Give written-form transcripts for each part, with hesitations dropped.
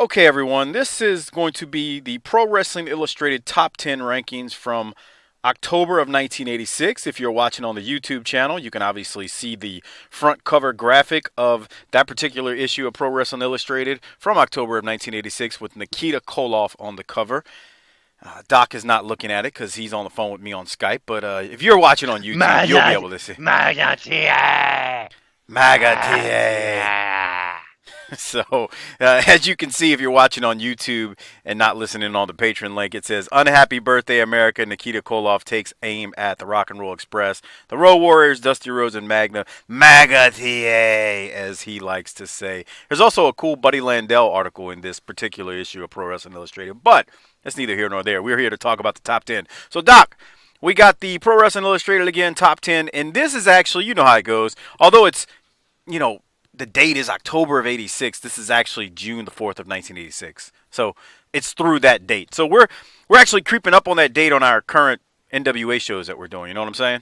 Okay, everyone, this is going to be the Pro Wrestling Illustrated Top 10 rankings from October of 1986. If you're watching on the YouTube channel, you can obviously see the front cover graphic of that particular issue of Pro Wrestling Illustrated from October of 1986 with Nikita Koloff on the cover. Doc is not looking at it because he's on the phone with me on Skype, but if you're watching on YouTube, you'll be able to see. Magatia. Magatia. So, as you can see, if you're watching on YouTube and not listening on the Patreon link, it says, "Unhappy Birthday, America. Nikita Koloff takes aim at the Rock and Roll Express. The Road Warriors, Dusty Rhodes and Maga TA, as he likes to say." There's also a cool Buddy Landell article in this particular issue of Pro Wrestling Illustrated, but that's neither here nor there. We're here to talk about the top 10. So, Doc, we got the Pro Wrestling Illustrated again, top 10, and this is actually, you know how it goes. Although it's, the date is October of 86. This is actually June the 4th of 1986. So it's through that date. So we're actually creeping up on that date on our current NWA shows that we're doing. You know what I'm saying?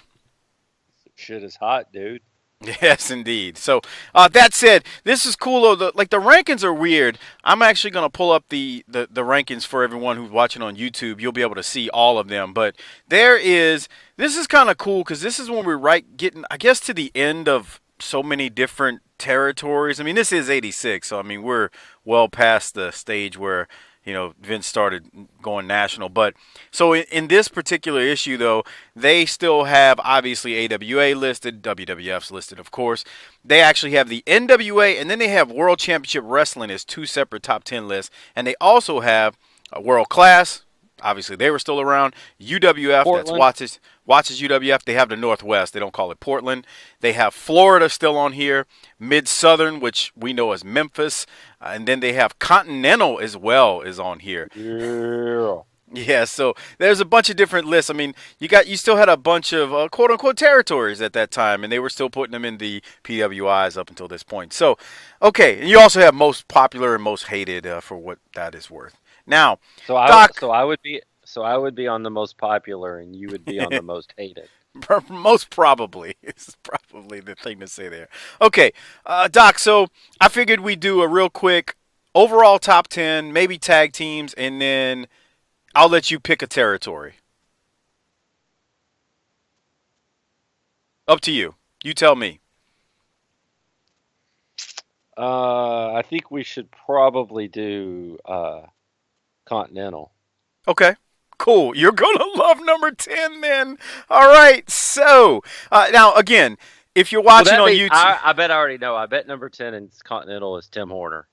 Shit is hot, dude. Yes, indeed. So that said, this is cool though. The rankings are weird. I'm actually going to pull up the rankings for everyone who's watching on YouTube. You'll be able to see all of them. But this is kind of cool because this is when we're getting, I guess, to the end of so many different territories. I mean, this is 86, so I mean, we're well past the stage where, Vince started going national. But so in this particular issue, though, they still have obviously AWA listed, WWF's listed, of course. They actually have the NWA, and then they have World Championship Wrestling as two separate top 10 lists. And they also have World Class. Obviously, they were still around. UWF, Portland. that's Watts UWF. They have the Northwest. They don't call it Portland. They have Florida still on here. Mid-Southern, which we know as Memphis. And then they have Continental as well is on here. Yeah. Yeah, so there's a bunch of different lists. I mean, you still had a bunch of quote-unquote territories at that time, and they were still putting them in the PWIs up until this point. So, okay, and you also have most popular and most hated for what that is worth. Now, Doc, I would be on the most popular, and you would be on the most hated. most probably is probably the thing to say there. Okay, Doc. So I figured we'd do a real quick overall top 10, maybe tag teams, and then I'll let you pick a territory. Up to you. You tell me. I think we should probably do Continental. Okay. Cool. You're going to love number 10 then. All right. So, now, again, if you're watching on YouTube. I bet I already know. I bet number 10 in Continental is Tim Horner.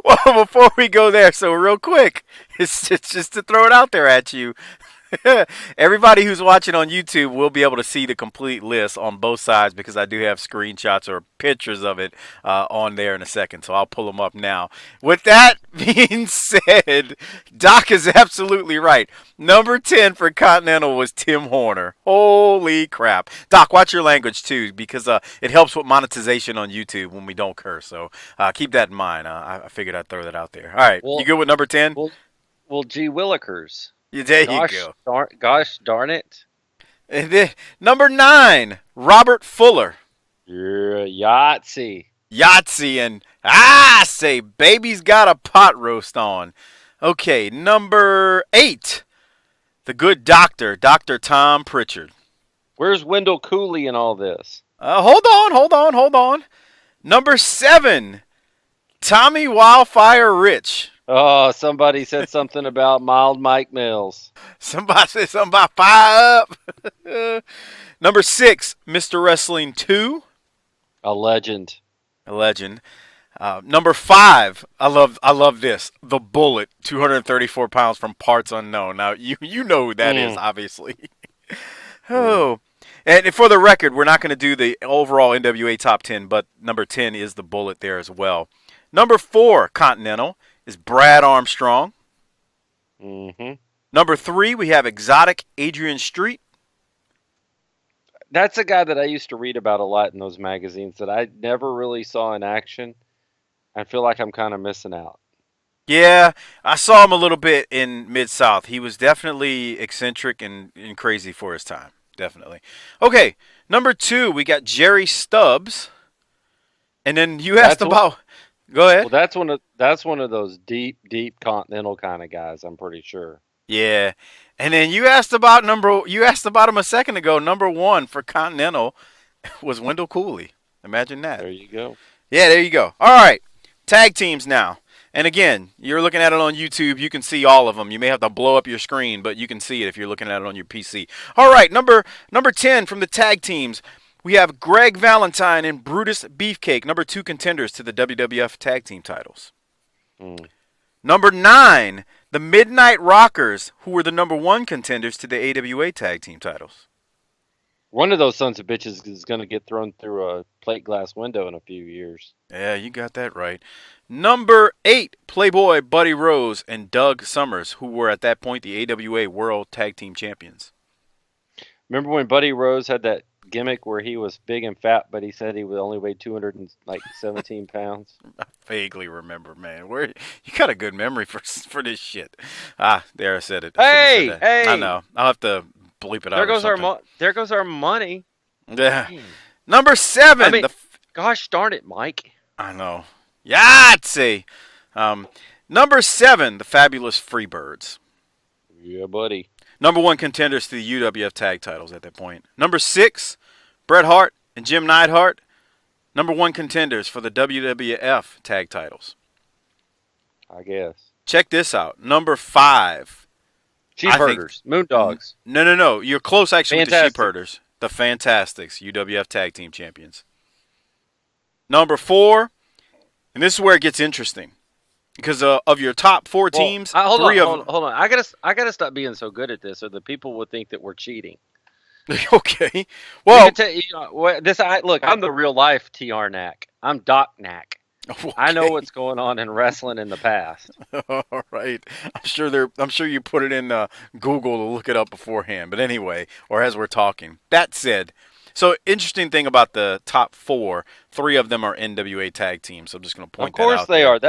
Well, before we go there, so real quick, it's just to throw it out there at you. Everybody who's watching on YouTube will be able to see the complete list on both sides because I do have screenshots or pictures of it on there in a second. So I'll pull them up now. With that being said, Doc is absolutely right. Number 10 for Continental was Tim Horner. Holy crap. Doc, watch your language too because it helps with monetization on YouTube when we don't curse. So keep that in mind. I figured I'd throw that out there. All right. You good with number 10? Well, gee willikers. There you go. Gosh darn it. And then, number 9, Robert Fuller. Yeah, Yahtzee. Yahtzee, and I say baby's got a pot roast on. Okay, number 8, the good doctor, Dr. Tom Pritchard. Where's Wendell Cooley in all this? Hold on. Number 7, Tommy Wildfire Rich. Oh, somebody said something about mild Mike Mills. Somebody said something about fire up. Number 6, Mr. Wrestling 2. A legend. Number 5, I love this. The Bullet, 234 pounds from parts unknown. Now, you know who that is, obviously. Oh. And for the record, we're not going to do the overall NWA top 10, but number 10 is The Bullet there as well. Number 4, Continental, is Brad Armstrong. Mm-hmm. Number 3, we have Exotic Adrian Street. That's a guy that I used to read about a lot in those magazines that I never really saw in action. I feel like I'm kind of missing out. Yeah, I saw him a little bit in Mid-South. He was definitely eccentric and crazy for his time. Definitely. Okay, number 2, we got Jerry Stubbs. And then you asked about Go ahead. Well, that's one of those deep continental kind of guys. I'm pretty sure. Yeah. And then you asked about him a second ago. Number one for Continental was Wendell Cooley. Imagine that. There you go. Yeah, there you go. All right. Tag teams now. And again, you're looking at it on YouTube. You can see all of them. You may have to blow up your screen, but you can see it if you're looking at it on your PC. All right, number 10 from the tag teams. We have Greg Valentine and Brutus Beefcake, number 2 contenders to the WWF tag team titles. Mm. Number 9, the Midnight Rockers, who were the number 1 contenders to the AWA tag team titles. One of those sons of bitches is going to get thrown through a plate glass window in a few years. Yeah, you got that right. Number 8, Playboy Buddy Rose and Doug Summers, who were at that point the AWA World Tag Team Champions. Remember when Buddy Rose had that gimmick where he was big and fat, but he said he would only weigh 217 pounds? I vaguely remember, man. Where you got a good memory for this shit. Ah, there I said it. Hey, hey! I know. I'll have to bleep it out. There goes our money. Yeah. Number 7. I mean, gosh darn it, Mike. I know. Yahtzee. Number 7, the Fabulous Freebirds. Yeah, buddy. Number 1 contenders to the UWF tag titles at that point. Number 6, Bret Hart and Jim Neidhart. Number 1 contenders for the WWF tag titles. I guess. Check this out. Number 5. Sheepherders. Moondogs. No. You're close actually with the Fantastic. Sheepherders. The Fantastics, UWF tag team champions. Number 4, and this is where it gets interesting. Because of your top 4 teams, hold 3 on, of hold on. I gotta stop being so good at this, or the people will think that we're cheating. Okay. Well, Look, I'm the real life TR Knack. I'm Doc Knack. okay. I know what's going on in wrestling in the past. All right. I'm sure you put it in Google to look it up beforehand. But anyway, or as we're talking. That said, so interesting thing about the top 4, 3 of them are NWA tag teams. So I'm just going to point that out. Of course they are.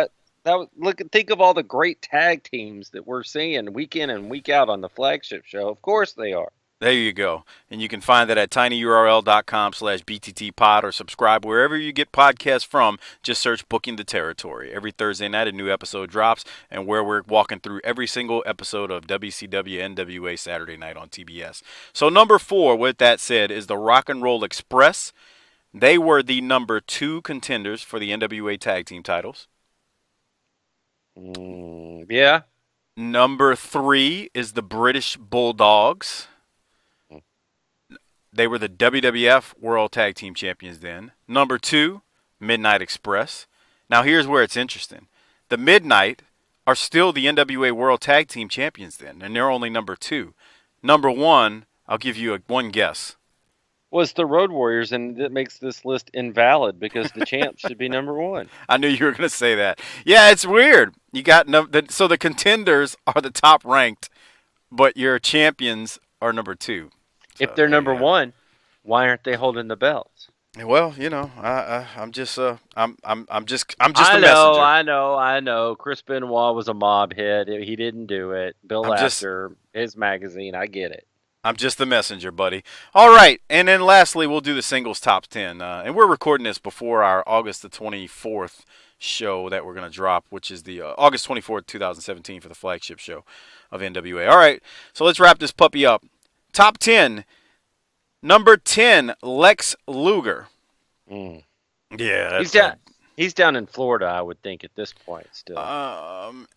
Think of all the great tag teams that we're seeing week in and week out on the flagship show. Of course they are. There you go. And you can find that at tinyurl.com/bttpod or subscribe wherever you get podcasts from. Just search Booking the Territory. Every Thursday night a new episode drops, and where we're walking through every single episode of WCW NWA Saturday night on TBS. So number 4, with that said, is the Rock and Roll Express. They were the number 2 contenders for the NWA tag team titles. Yeah. Number 3 is the British Bulldogs. They were the WWF World Tag Team Champions then. Number 2, Midnight Express. Now here's where it's interesting. The Midnight are still the NWA World Tag Team Champions then, and they're only number 2. Number 1, I'll give you one guess. Was the Road Warriors, and that makes this list invalid because the champs should be number 1. I knew you were going to say that. Yeah, it's weird. You got so the contenders are the top ranked, but your champions are number 2. So, if they're number 1, why aren't they holding the belts? Well, I'm just a messenger. I know. Chris Benoit was a mob hit. He didn't do it. Bill Astor, his magazine. I get it. I'm just the messenger, buddy. All right, and then lastly, we'll do the singles top 10. And we're recording this before our August the 24th show that we're going to drop, which is the August 24th, 2017 for the flagship show of NWA. All right, so let's wrap this puppy up. Top 10. Number 10, Lex Luger. Mm. Yeah, he's down in Florida, I would think, at this point still.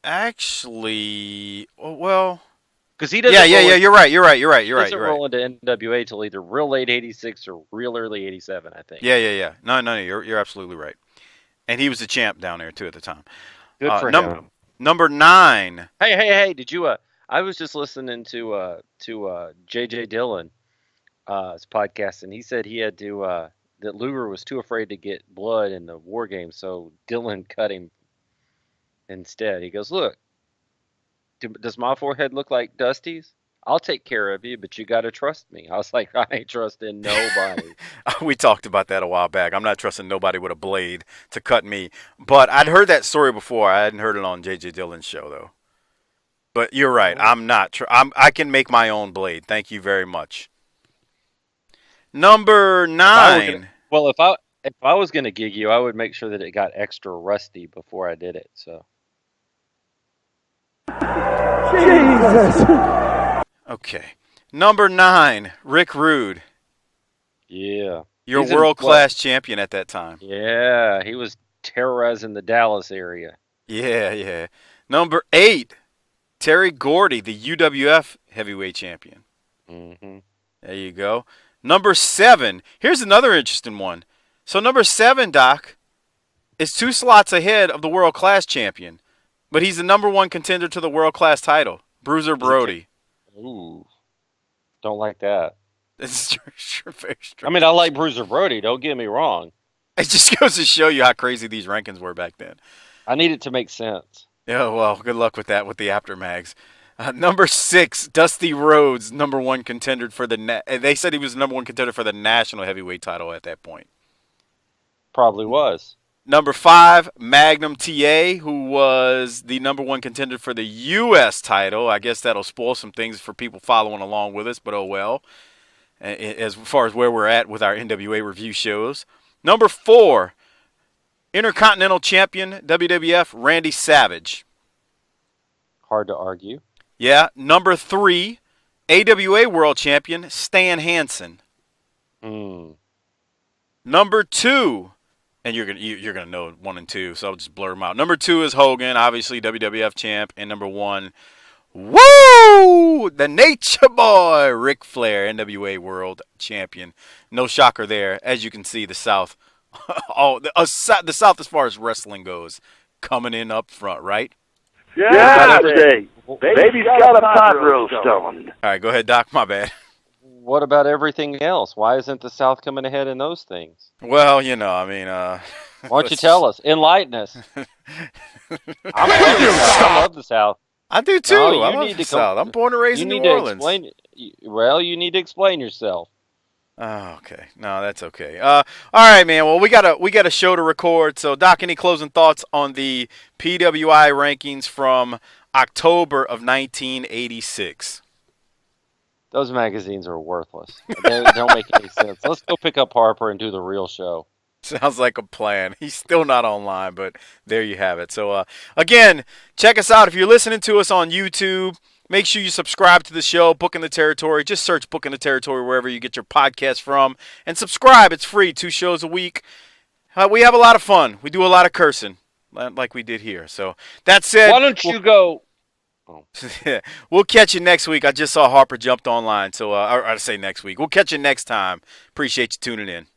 Actually, well, because he doesn't. Yeah. You're right. He doesn't roll into NWA till either real late '86 or real early '87, I think. Yeah. No. You're absolutely right. And he was the champ down there too at the time. Good for him. Number 9. Hey! Did you? I was just listening to J.J. Dillon. His podcast, and he said he had to that Luger was too afraid to get blood in the war game, so Dillon cut him instead. He goes, "Look, does my forehead look like Dusty's? I'll take care of you, but you got to trust me." I was like, I ain't trusting nobody. We talked about that a while back. I'm not trusting nobody with a blade to cut me. But I'd heard that story before. I hadn't heard it on J.J. Dillon's show though. But you're right. I'm not. I can make my own blade. Thank you very much. Number 9. If I was going to gig you, I would make sure that it got extra rusty before I did it. So Jesus. Okay. Number 9, Rick Rude. yeah, Your He's in world-class champion at that time. Yeah, he was terrorizing the Dallas area. Yeah, yeah. Number 8, Terry Gordy, the UWF heavyweight champion. Hmm. There you go. Number 7, here's another interesting one. So number 7, Doc, is 2 slots ahead of the world-class champion, but he's the number 1 contender to the world-class title, Bruiser Brody. Ooh, don't like that. It's very strange. I mean, I like Bruiser Brody. Don't get me wrong. It just goes to show you how crazy these rankings were back then. I need it to make sense. Yeah, well, good luck with that with the aftermags. Number 6, Dusty Rhodes, number 1 contender for the. They said he was the number 1 contender for the national heavyweight title at that point. Probably was. Number 5, Magnum TA, who was the number 1 contender for the U.S. title. I guess that'll spoil some things for people following along with us, but oh well. As far as where we're at with our NWA review shows. Number 4, Intercontinental Champion, WWF, Randy Savage. Hard to argue. Yeah. Number 3, AWA World Champion, Stan Hansen. Hmm. Number 2, and you're gonna know 1 and 2, so I'll just blur them out. Number 2 is Hogan, obviously WWF champ, and number 1, woo, the Nature Boy, Ric Flair, NWA World Champion. No shocker there, as you can see, the South, the South as far as wrestling goes, coming in up front, right? Yeah, baby's got a pot roast on. All right, go ahead, Doc. My bad. What about everything else? Why isn't the South coming ahead in those things? Well, I mean, why don't you tell us? Enlighten us. I love the South. I do too. No, I love the South. I'm born and raised in New Orleans. You need to explain yourself. Oh, okay. No, that's okay. All right, man. Well, we got a show to record. So, Doc, any closing thoughts on the PWI rankings from October of 1986? Those magazines are worthless. They don't make any sense. Let's go pick up Harper and do the real show. Sounds like a plan. He's still not online, but there you have it. So, again, check us out. If you're listening to us on YouTube, make sure you subscribe to the show, Booking the Territory. Just search Booking the Territory wherever you get your podcast from. And subscribe. It's free. 2 shows a week. We have a lot of fun. We do a lot of cursing, like we did here. So, that said, why don't you go... We'll catch you next week. I just saw Harper jumped online. So, I say next week. We'll catch you next time. Appreciate you tuning in.